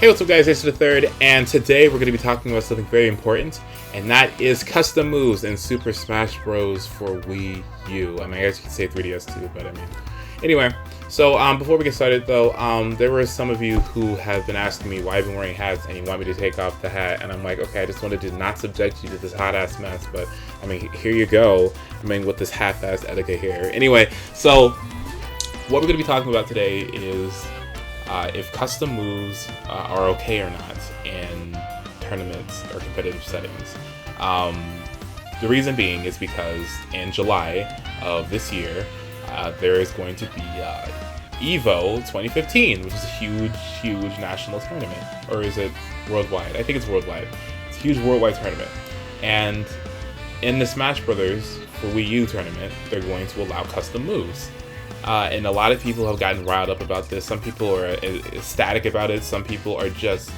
Hey, what's up guys, it's the third, and today we're going to be talking about something very important, and that is custom moves in Super Smash Bros. For Wii U. I mean, I guess you could say 3DS too, but I mean... Anyway, so before we get started though, there were some of you who have been asking me why I've been wearing hats, and you want me to take off the hat, and I'm like, okay, I just wanted to not subject you to this hot-ass mess, but I mean, here you go, I mean, with this half-ass etiquette here. Anyway, so what we're going to be talking about today is if custom moves are okay or not in tournaments or competitive settings. The reason being is because in July of this year, there is going to be EVO 2015, which is a huge national tournament. Or is it worldwide? I think it's worldwide. It's a huge worldwide tournament. And in the Smash Brothers for Wii U tournament, they're going to allow custom moves. And a lot of people have gotten riled up about this. Some people are ecstatic about it. Some people are just...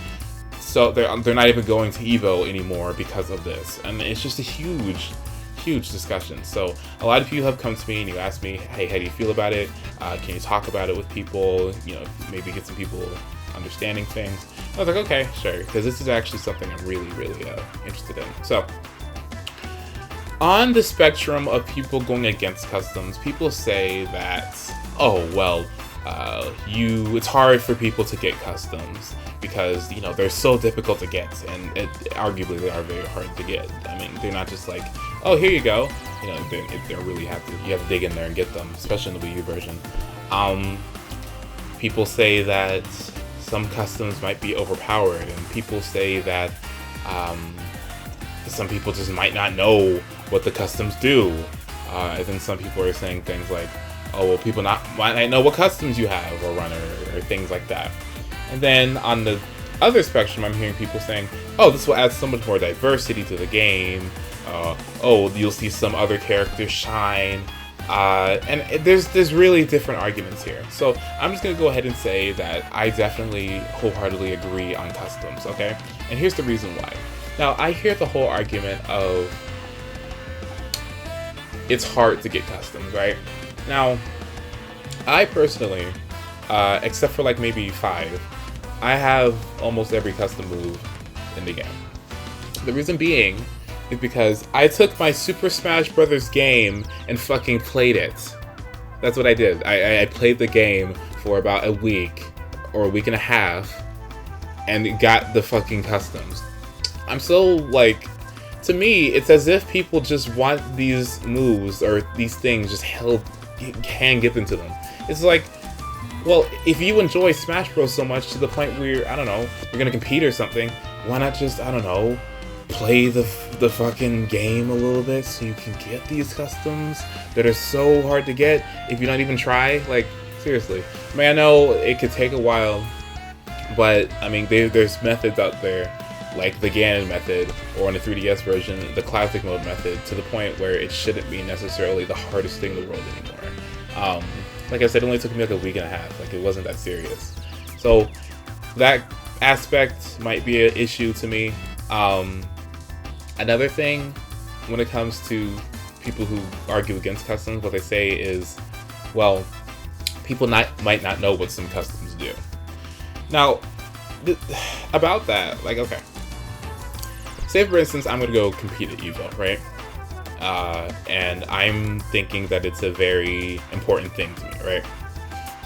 So they're not even going to EVO anymore because of this. And it's just a huge discussion. So a lot of people have come to me and you ask me, hey, how do you feel about it? Can you talk about it with people? You know, maybe get some people understanding things. I was like, okay, sure. Because this is actually something I'm really interested in. So... on the spectrum of people going against customs, people say that, oh, well, it's hard for people to get customs because, you know, they're so difficult to get, and arguably they are very hard to get. I mean, they're not just like, oh, here you go. You know, they really you have to dig in there and get them, especially in the Wii U version. People say that some customs might be overpowered, and people say that some people just might not know what the customs do. And then some people are saying things like, oh, well, people might not know what customs you have or run or things like that. And then on the other spectrum, I'm hearing people saying, oh, this will add so much more diversity to the game. Oh, you'll see some other characters shine. And there's really different arguments here. So I'm just going to go ahead and say that I definitely wholeheartedly agree on customs, okay? And here's the reason why. Now, I hear the whole argument of it's hard to get customs, right? Now, I personally, except for like maybe 5, I have almost every custom move in the game. The reason being is because I took my Super Smash Brothers game and fucking played it. That's what I did. I played the game for about a week or a week and a half and got the fucking customs. I'm so, like, to me, it's as if people just want these moves or these things just can get into them. It's like, well, if you enjoy Smash Bros. So much to the point where, I don't know, you're gonna compete or something, why not just, I don't know, play the fucking game a little bit so you can get these customs that are so hard to get if you don't even try? Like, seriously. I mean, I know it could take a while, but, I mean, there's methods out there, like the Ganon method, or in the 3DS version, the classic mode method, to the point where it shouldn't be necessarily the hardest thing in the world anymore. Like I said, it only took me like a week and a half, like it wasn't that serious. So that aspect might be an issue to me. Another thing, when it comes to people who argue against customs, what they say is, well, people might not know what some customs do. Now, about that, like, okay. Say, for instance, I'm going to go compete at EVO, right? And I'm thinking that it's a very important thing to me, right?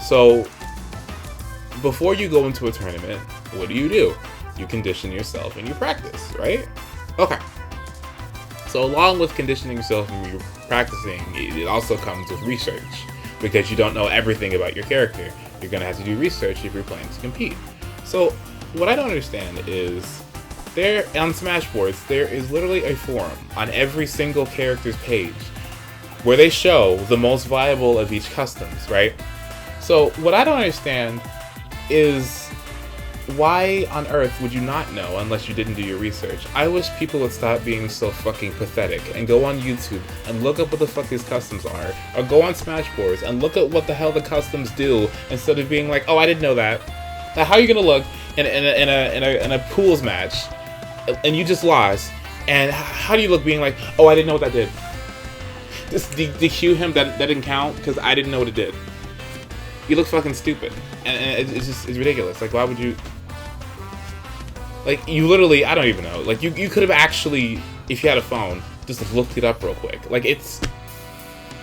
So, before you go into a tournament, what do? You condition yourself and you practice, right? Okay. So, along with conditioning yourself and you practicing, it also comes with research. Because you don't know everything about your character. You're going to have to do research if you're planning to compete. So, what I don't understand is, there on Smashboards, there is literally a forum on every single character's page where they show the most viable of each customs, right? So what I don't understand is why on earth would you not know unless you didn't do your research? I wish people would stop being so fucking pathetic and go on YouTube and look up what the fuck these customs are, or go on Smashboards and look at what the hell the customs do instead of being like, oh, I didn't know that. Now, how are you gonna look in a pools match and you just lost, and how do you look being like, oh, I didn't know what that did? Just DQ him, that didn't count because I didn't know what it did. You look fucking stupid, and it's ridiculous. Like, why would you? Like, you literally, I don't even know. Like, you could have actually, if you had a phone, just looked it up real quick. Like, it's...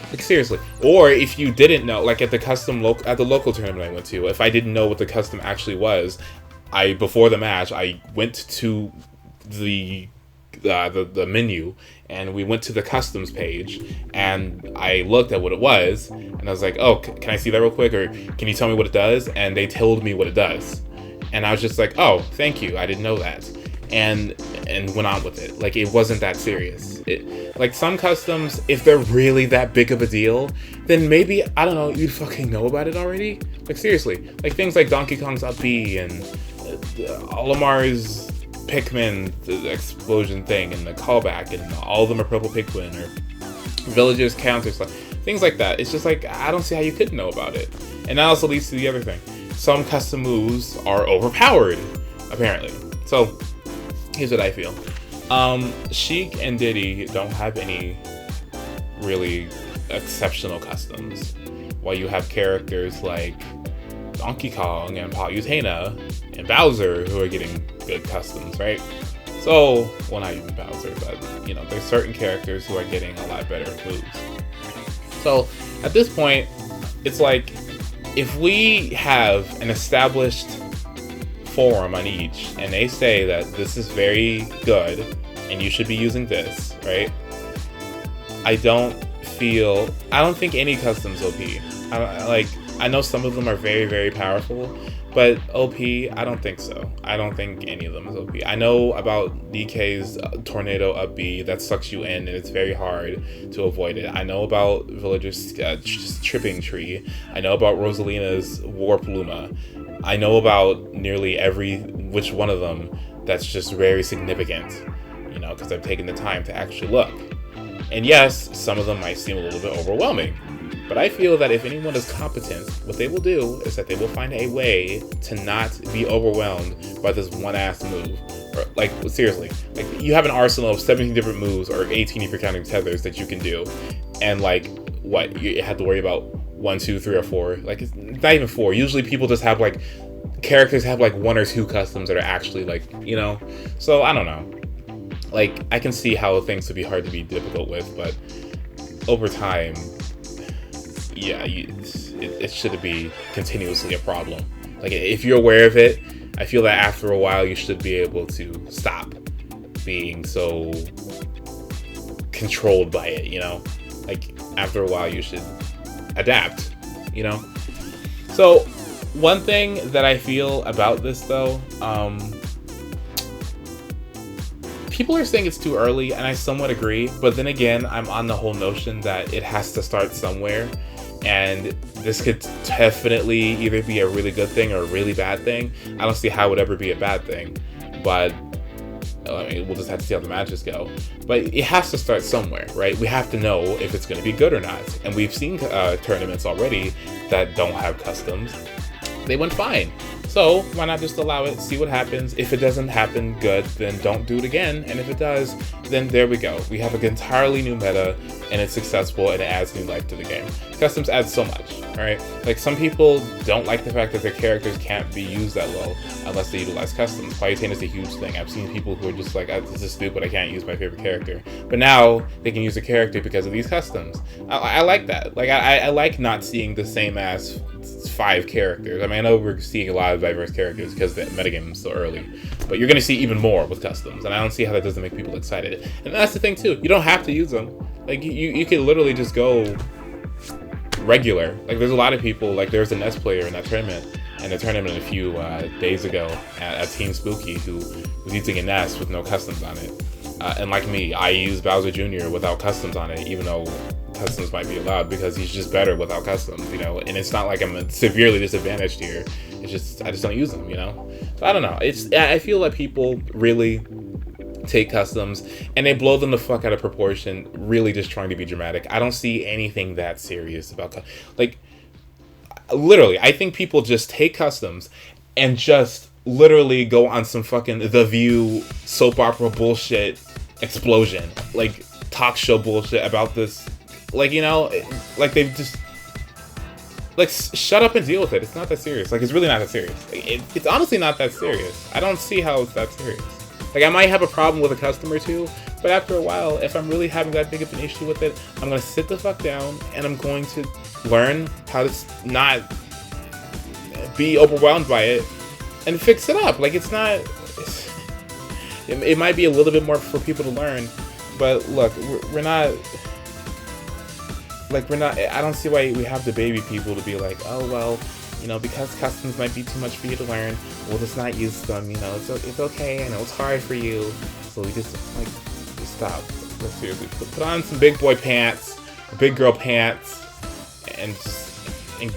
Like, seriously. Or if you didn't know, like at the local tournament I went to, if I didn't know what the custom actually was, before the match, I went to the menu, and we went to the customs page, and I looked at what it was, and I was like, oh, can I see that real quick, or can you tell me what it does? And they told me what it does, and I was just like, oh, thank you, I didn't know that, and went on with it. Like, it wasn't that serious. Like, some customs, if they're really that big of a deal, then maybe, I don't know, you'd fucking know about it already. Like, seriously, like things like Donkey Kong's Up B and Olamar's Pikmin, the explosion thing, and the callback, and all of them are Purple Pikmin, or Villagers Counter stuff, things like that. It's just like, I don't see how you couldn't know about it. And that also leads to the other thing. Some custom moves are overpowered, apparently. So, here's what I feel. Sheik and Diddy don't have any really exceptional customs, while you have characters like Donkey Kong and Palutena and Bowser who are getting good customs, right? So, well, not even Bowser, but, you know, there's certain characters who are getting a lot better moves. So, at this point, it's like, if we have an established forum on each, and they say that this is very good, and you should be using this, right? I don't think any custom's OP. I know some of them are very, very powerful, but OP, I don't think so. I don't think any of them is OP. I know about DK's Tornado Up B that sucks you in, and it's very hard to avoid it. I know about Villager's Tripping Tree. I know about Rosalina's Warp Luma. I know about nearly which one of them that's just very significant, you know, because I've taken the time to actually look. And yes, some of them might seem a little bit overwhelming, but I feel that if anyone is competent, what they will do is that they will find a way to not be overwhelmed by this one-ass move. Or, like, seriously, like, you have an arsenal of 17 different moves, or 18 if you're counting tethers, that you can do, and like, what, you have to worry about 1, 2, 3, or 4. Like, it's not even 4. Usually people just have, like, characters have, like, 1 or 2 customs that are actually, like, you know? So, I don't know. Like, I can see how things would be hard to be difficult with, but over time, yeah, it shouldn't be continuously a problem. Like, if you're aware of it, I feel that after a while you should be able to stop being so controlled by it, you know? Like, after a while you should adapt, you know? So, one thing that I feel about this, though, people are saying it's too early, and I somewhat agree, but then again, I'm on the whole notion that it has to start somewhere, and this could definitely either be a really good thing or a really bad thing. I don't see how it would ever be a bad thing, but I mean, we'll just have to see how the matches go. But it has to start somewhere, right? We have to know if it's going to be good or not, and we've seen tournaments already that don't have customs. They went fine. So why not just allow it, see what happens. If it doesn't happen, good, then don't do it again. And if it does, then there we go. We have an entirely new meta, and it's successful, and it adds new life to the game. Customs add so much, right? Like, some people don't like the fact that their characters can't be used that well unless they utilize customs. Palutena is a huge thing. I've seen people who are just like, this is stupid, I can't use my favorite character. But now they can use a character because of these customs. I like that. Like, I like not seeing the same as 5 characters. I mean, I know we're seeing a lot of diverse characters because the metagame is so early, but you're going to see even more with customs, and I don't see how that doesn't make people excited. And that's the thing too, you don't have to use them. Like, you can literally just go regular. Like, there's a lot of people, like, there's a Nest player in that tournament, and a tournament a few days ago at Team Spooky, who was using a Nest with no customs on it. And like me, I use Bowser Jr. without customs on it, even though customs might be allowed, because he's just better without customs, you know? And it's not like I'm severely disadvantaged here. It's just, I just don't use them, you know? So I don't know. I feel like people really take customs and they blow them the fuck out of proportion, really just trying to be dramatic. I don't see anything that serious about, like, literally, I think people just take customs and just literally go on some fucking The View soap opera bullshit explosion, like, talk show bullshit about this. Like, you know, like, they've just, like, shut up and deal with it. It's not that serious. Like, it's really not that serious. Like, it's honestly not that serious. I don't see how it's that serious. Like, I might have a problem with a customer too, but after a while, if I'm really having that big of an issue with it, I'm gonna sit the fuck down and I'm going to learn how to not be overwhelmed by it and fix it up. Like, it's not. It might be a little bit more for people to learn, but look, we're not. Like, we're not. I don't see why we have the baby people to be like, oh well, you know, because customs might be too much for you to learn, we'll just not use them. You know, it's okay. I know it's hard for you, so we just like stop. Let's seriously put on some big boy pants, or big girl pants, and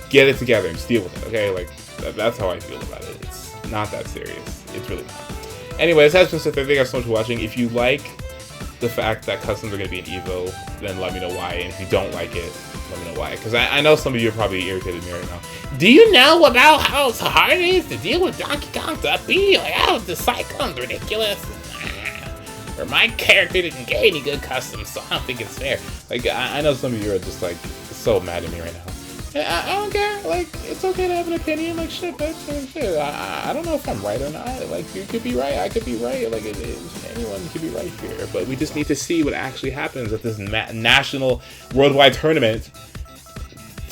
get it together and just deal with it. Okay, like that's how I feel about it. It's not that serious. It's really not. Anyway, this has been Seth. Thank you guys so much for watching. If you like the fact that customs are going to be an Evo, then let me know why. And if you don't like it, let me know why. Because I know some of you are probably irritated at me right now. Do you know about how hard it is to deal with Donkey Kong's upbeat? Like, oh, the Cyclone's ridiculous. Or my character didn't get any good customs, so I don't think it's fair. Like, I know some of you are just, like, so mad at me right now. I don't care. Like, it's okay to have an opinion. Like, shit, bitch. Shit. I don't know if I'm right or not. Like, you could be right. I could be right. Like, anyone could be right here. But we just need to see what actually happens at this national worldwide tournament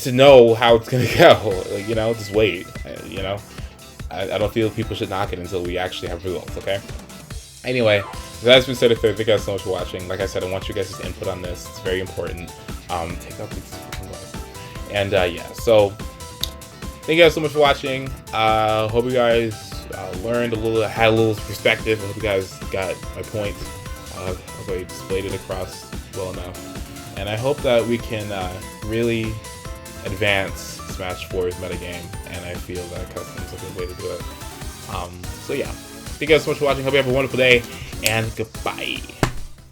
to know how it's going to go. Like, you know, just wait. You know? I don't feel people should knock it until we actually have results, okay? Anyway, that's been said. Thank you guys so much for watching. Like I said, I want you guys' input on this. It's very important. Take out these glasses. And yeah, so thank you guys so much for watching. Hope you guys learned a little, had a little perspective. I hope you guys got my point. Hope I displayed it across well enough. And I hope that we can really advance Smash 4's metagame. And I feel that customs is a good way to do it. So yeah, thank you guys so much for watching. Hope you have a wonderful day, and goodbye.